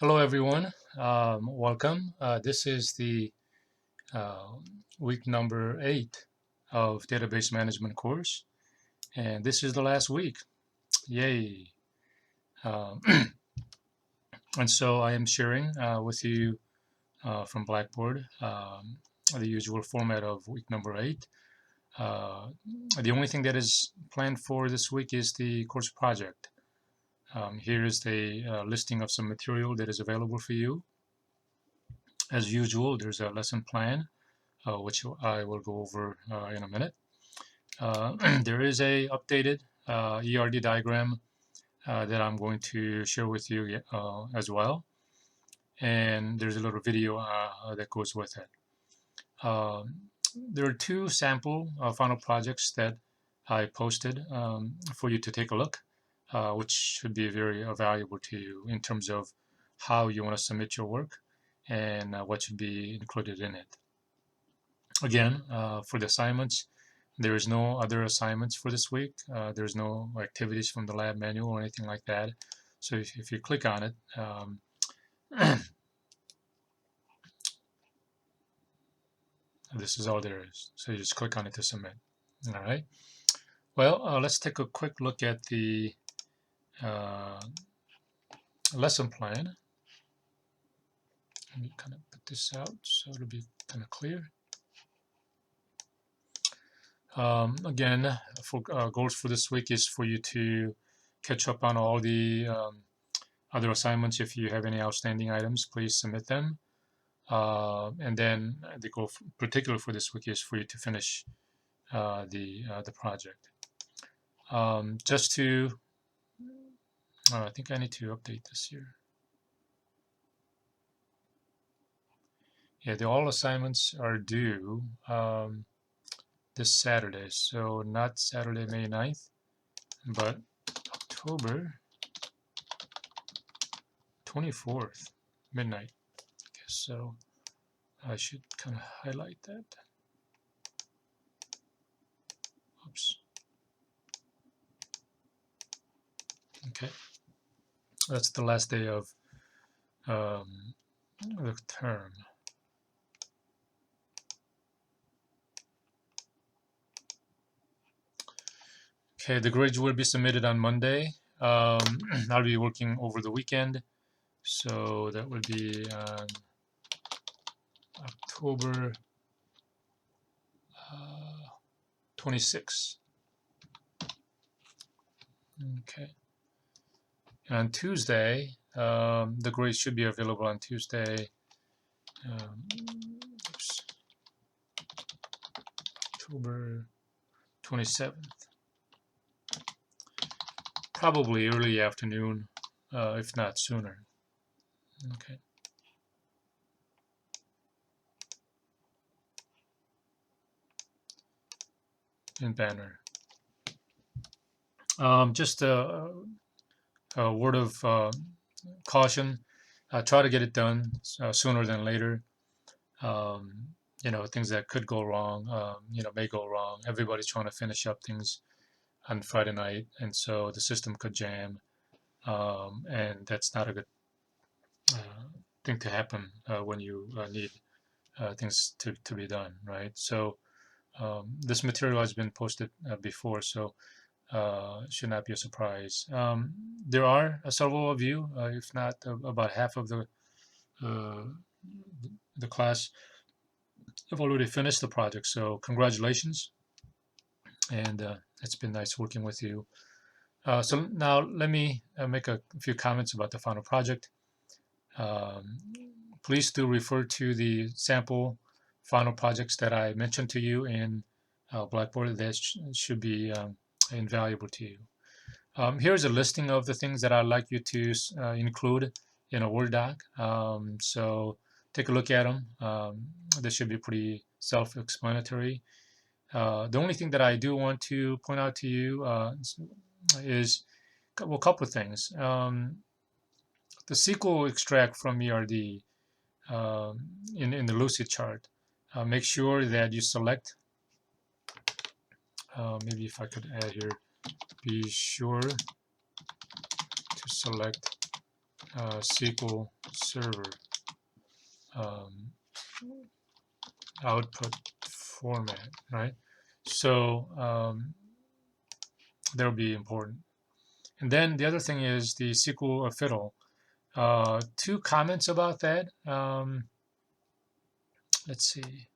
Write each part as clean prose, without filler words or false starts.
Hello, everyone. Welcome. This is the uh, week number 8 of database management course, and this is the last week. Yay! Um, and so I am sharing with you from Blackboard the usual format of week number 8. Uh, the only thing that is planned for this week is the course project. Here is the listing of some material that is available for you. As usual, there's a lesson plan which I will go over in a minute. There is a updated ERD diagram that I'm going to share with you as well, and there's a little video that goes with it. There are two sample final projects that I posted for you to take a look, which should be very valuable to you in terms of how you want to submit your work and what should be included in it. Again, for the assignments, there is no other assignments for this week. There's no activities from the lab manual or anything like that. So if you click on it, this is all there is. So you just click on it to submit. All right. Well, let's take a quick look at the uh, lesson plan. Let me kind of put this out so it'll be kind of clear. Again, for goals for this week is for you to catch up on all the other assignments. If you have any outstanding items, please submit them. And then the goal particular for this week is for you to finish the project. Just to, I think I need to update this here. Yeah, all assignments are due this Saturday. So not Saturday, May 9th, but October 24th, midnight. Okay, so I should kind of highlight that. Oops. Okay, that's the last day of the term. Okay, the grades will be submitted on Monday. I'll be working over the weekend, so that would be on October 26th. Okay. And on Tuesday, the grades should be available on Tuesday. October 27th. Probably early afternoon, if not sooner. Okay. In banner. Just a word of caution. Try to get it done sooner than later. Things that could go wrong, may go wrong. Everybody's trying to finish up things on Friday night, and so the system could jam, and that's not a good thing to happen when you need things to be done, right? So this material has been posted before, so should not be a surprise. There are several of you, if not about half of the class, have already finished the project. So congratulations, and it's been nice working with you. So now let me make a few comments about the final project. Please do refer to the sample final projects that I mentioned to you in Blackboard. That should be invaluable to you. Here's a listing of the things that I'd like you to include in a Word doc. So take a look at them. This should be pretty self-explanatory. The only thing that I do want to point out to you is a couple of things. The SQL extract from ERD in the Lucid chart. Make sure that you select, maybe if I could add here, be sure to select SQL server um, output format, right? So that'll be important. And then the other thing is the SQL fiddle. Two comments about that. Let's see.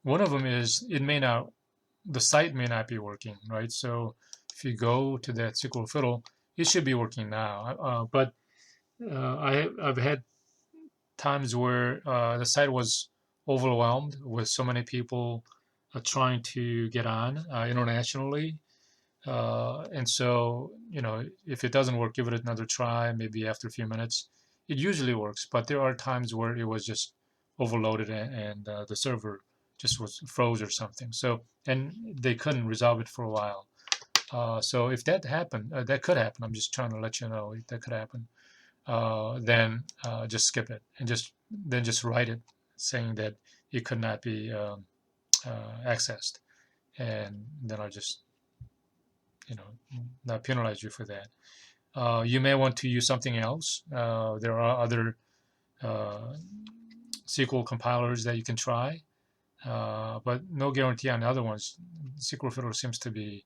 One of them is the site may not be working, right? So if you go to that SQL fiddle, it should be working now. But I've had times where the site was overwhelmed with so many people trying to get on internationally. And so, if it doesn't work, give it another try, maybe after a few minutes. It usually works, but there are times where it was just overloaded and the server just was froze or something. So, and they couldn't resolve it for a while. So if that happened, that could happen. I'm just trying to let you know that could happen. Then just skip it and just write it saying that it could not be accessed, and then I'll just not penalize you for that. You may want to use something else. There are other uh, SQL compilers that you can try, but no guarantee on the other ones. SQL Fiddler seems to be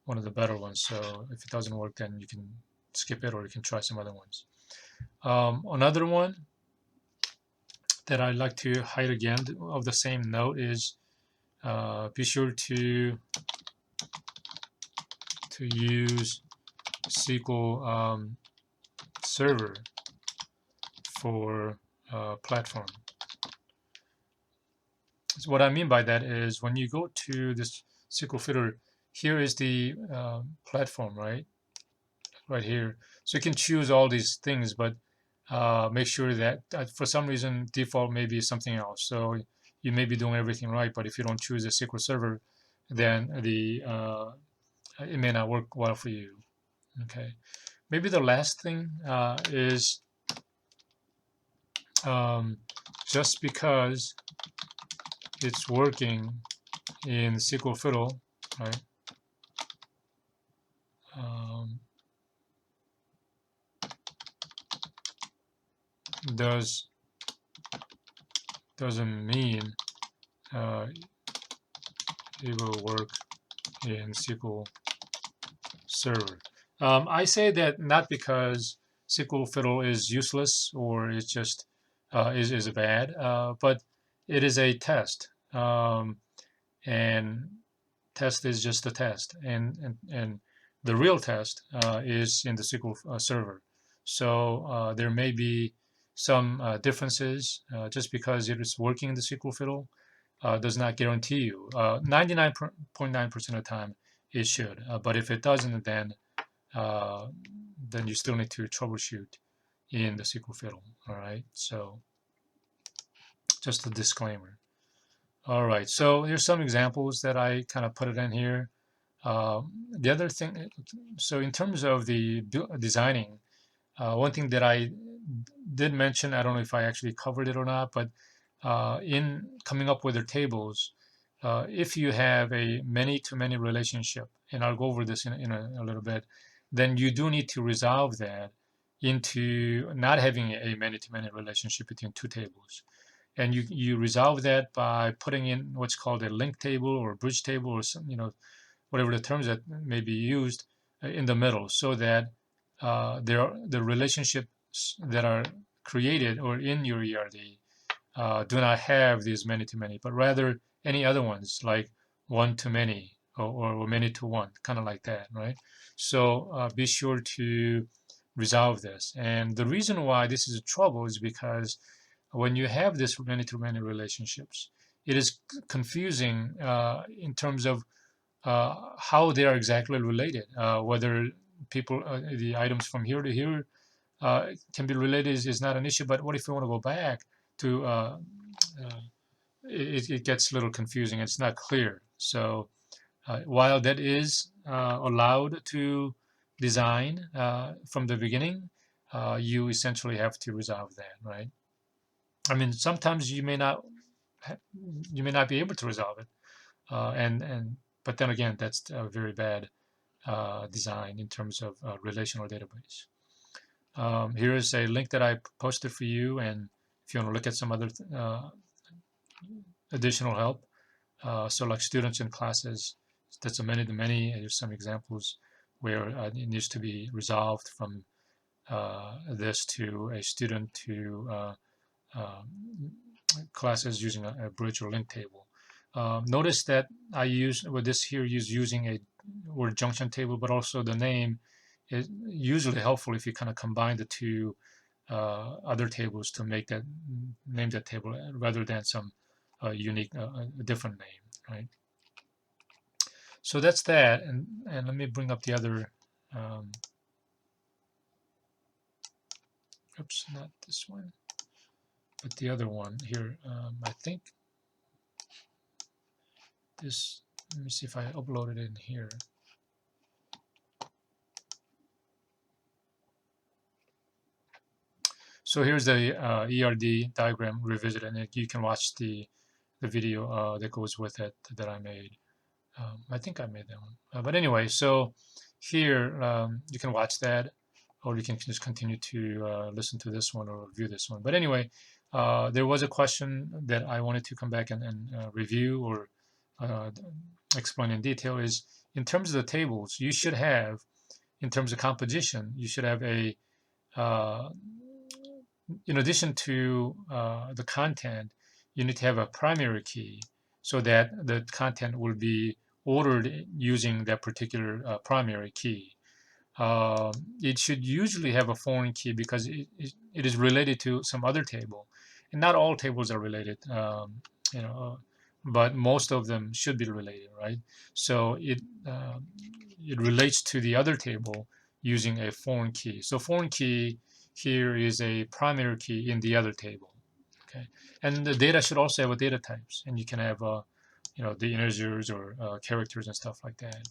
one of the better ones. So if it doesn't work, then you can skip it or you can try some other ones. Another one that I'd like to highlight again of the same note is be sure to use SQL Server for platform. So what I mean by that is when you go to this SQL Fiddler, here is the platform, right here. So you can choose all these things, but make sure that for some reason default may be something else. So you may be doing everything right, but if you don't choose a SQL Server, then it may not work well for you. Okay. Maybe the last thing is just because it's working in SQL Fiddle, right? Doesn't mean it will work in SQL Server. I say that not because SQL Fiddle is useless or it's just is bad, but it is a test, and test is just a test, and the real test is in the SQL Server. So there may be some differences just because it is working in the SQL Fiddle does not guarantee you. 99.9% of the time it should, but if it doesn't, uh, then you still need to troubleshoot in the SQL Fiddle. All right, so just a disclaimer. All right, so here's some examples that I kind of put it in here. The other thing, so in terms of the designing, one thing that I did mention, I don't know if I actually covered it or not, but in coming up with their tables, if you have a many-to-many relationship, and I'll go over this in a little bit, then you do need to resolve that into not having a many-to-many relationship between two tables. And you resolve that by putting in what's called a link table or bridge table or some, whatever the terms that may be used in the middle, so that the relationships that are created or in your ERD do not have these many-to-many, but rather any other ones like one-to-many or many-to-one, kind of like that, right? So be sure to resolve this. And the reason why this is a trouble is because when you have this many-to-many relationships, it is confusing in terms of how they are exactly related, whether the items from here to here can be related is not an issue, but what if you want to go back to it gets a little confusing. It's not clear. So while that is allowed to design from the beginning, you essentially have to resolve that, right? I mean, sometimes you may not be able to resolve it, and but then again, that's very bad design in terms of relational database. Here is a link that I posted for you, and if you want to look at some other additional help, so like students in classes, that's a many-to-many. Here's some examples where it needs to be resolved from this to a student to classes using a bridge or link table. Notice that I use with this here using a word junction table, but also the name is usually helpful if you kind of combine the two other tables to make that name that table rather than some unique different name, right? So that's that, and let me bring up the other. Um, oops, not this one, but the other one here. I think this. Let me see if I uploaded it in here. So here's the ERD diagram revisited, and you can watch the video that goes with it that I made. I think I made that one. But anyway, so here you can watch that, or you can just continue to listen to this one or view this one. But anyway, there was a question that I wanted to come back and review or uh, explain in detail is in terms of the tables, you should have, in terms of composition, you should have a uh, in addition to the content, you need to have a primary key so that the content will be ordered using that particular primary key. It should usually have a foreign key because it is related to some other table, and not all tables are related, you know, but most of them should be related, right? So it relates to the other table using a foreign key. So foreign key here is a primary key in the other table. Okay, and the data should also have a data types, and you can have the integers or characters and stuff like that.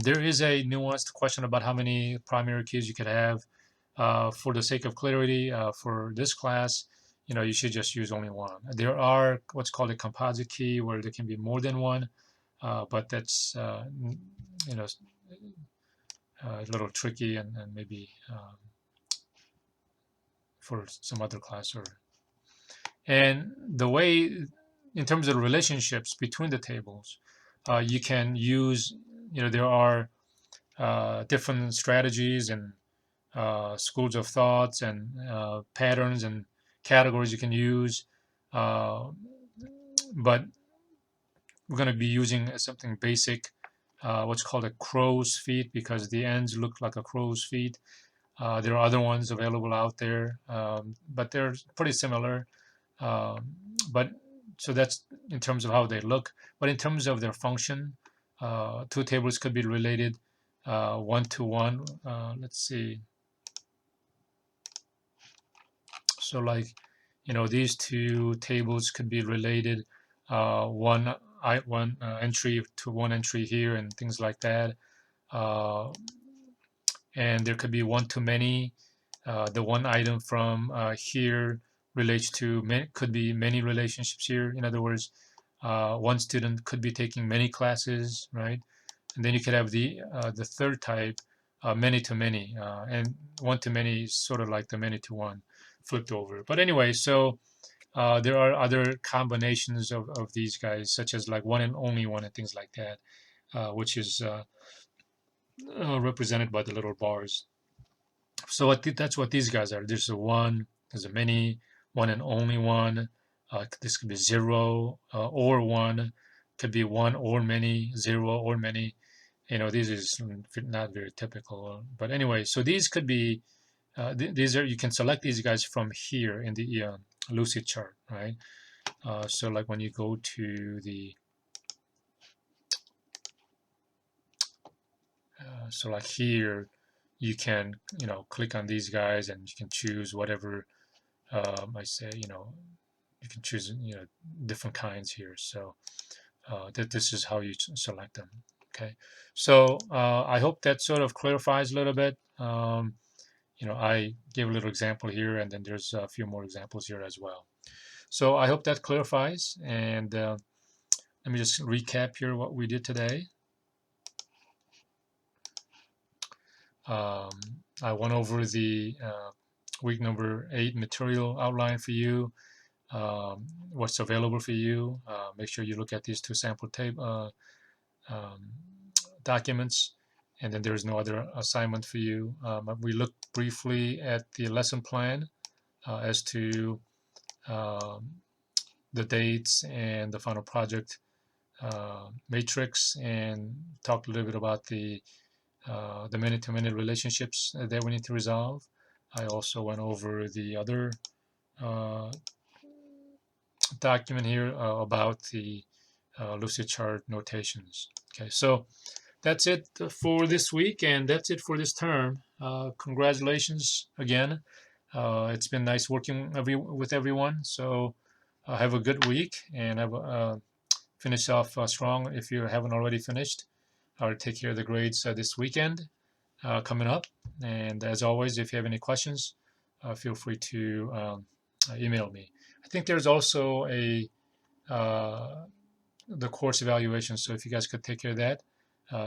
There is a nuanced question about how many primary keys you could have. For the sake of clarity, for this class, you should just use only one. There are what's called a composite key where there can be more than one, but that's a little tricky and maybe for some other class. And the way, in terms of the relationships between the tables, you can use, there are different strategies and schools of thoughts and patterns and categories you can use. But we're going to be using something basic, what's called a crow's feet, because the ends look like a crow's feet. There are other ones available out there, but they're pretty similar. But so that's in terms of how they look. But in terms of their function, two tables could be related one to one. Let's see. So like, these two tables could be related, one entry to one entry here and things like that. And there could be one to many. The one item from here relates to could be many relationships here. In other words, one student could be taking many classes, right? And then you could have the third type, many to many, and one to many is sort of like the many to one flipped over. But anyway, so there are other combinations of these guys, such as like one and only one and things like that, which is represented by the little bars. So that's what these guys are. There's a one, there's a many, one and only one. This could be zero or one, could be one or many, zero or many. These is not very typical. But anyway, so these could be, these are, you can select these guys from here in the Lucid chart, right? So like when you go to the, so like here, you can, click on these guys and you can choose whatever I say, you can choose, different kinds here. So that this is how you select them. Okay. So I hope that sort of clarifies a little bit. I gave a little example here, and then there's a few more examples here as well. So I hope that clarifies. And let me just recap here what we did today. I went over the week number 8 material outline for you, what's available for you. Make sure you look at these two sample documents, and then there's no other assignment for you. We looked briefly at the lesson plan as to um, the dates and the final project matrix, and talked a little bit about the minute-to-minute relationships that we need to resolve. I also went over the other uh, document here about the lucid chart notations. Okay, so that's it for this week, and that's it for this term. Congratulations again. It's been nice working with everyone. So have a good week, and finish off strong if you haven't already finished. I'll take care of the grades this weekend coming up. And as always, if you have any questions, feel free to email me. I think there's also the course evaluation. So if you guys could take care of that,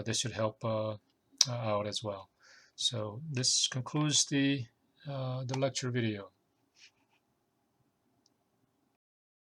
this should help out as well. So this concludes the lecture video.